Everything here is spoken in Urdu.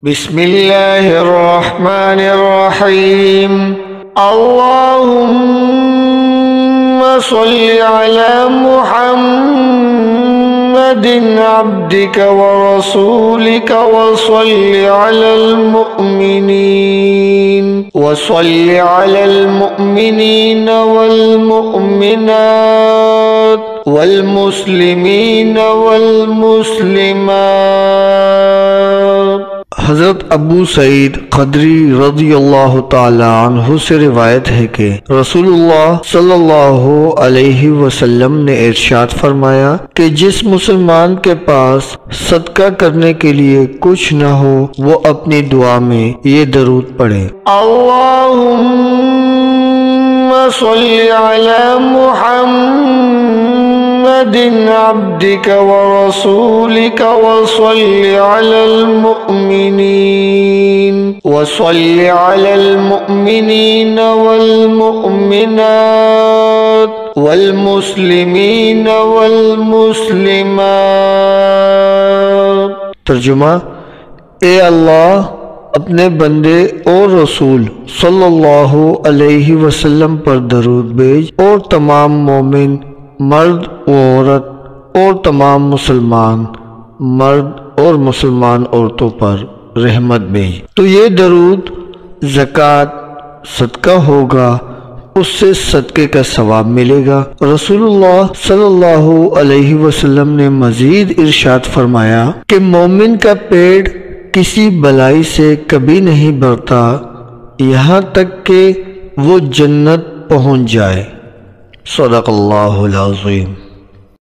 بسم اللہ الرحمن الرحیم اللہم صل علی محمد عبدک ورسولک وصل علی المؤمنین والمؤمنات والمسلمین والمسلمات۔ حضرت ابو سعید خدری رضی اللہ تعالی عنہ سے روایت ہے کہ رسول اللہ صلی اللہ علیہ وسلم نے ارشاد فرمایا کہ جس مسلمان کے پاس صدقہ کرنے کے لیے کچھ نہ ہو وہ اپنی دعا میں یہ درود پڑھے: اللہم صلی علی محمد عبدک ورسولک وصل علی المؤمنین والمؤمنات والمسلمین والمسلمات۔ ترجمہ: اے اللہ اپنے بندے اور رسول صلی اللہ علیہ وسلم پر درود بھیج اور تمام مومن مرد و عورت اور تمام مسلمان مرد اور مسلمان عورتوں پر رحمت بھیج۔ تو یہ درود زکوٰۃ صدقہ ہوگا، اس سے صدقے کا ثواب ملے گا۔ رسول اللہ صلی اللہ علیہ وسلم نے مزید ارشاد فرمایا کہ مومن کا پیٹ کسی بلائی سے کبھی نہیں بھرتا یہاں تک کہ وہ جنت پہنچ جائے۔ صدق اللہ العظیم۔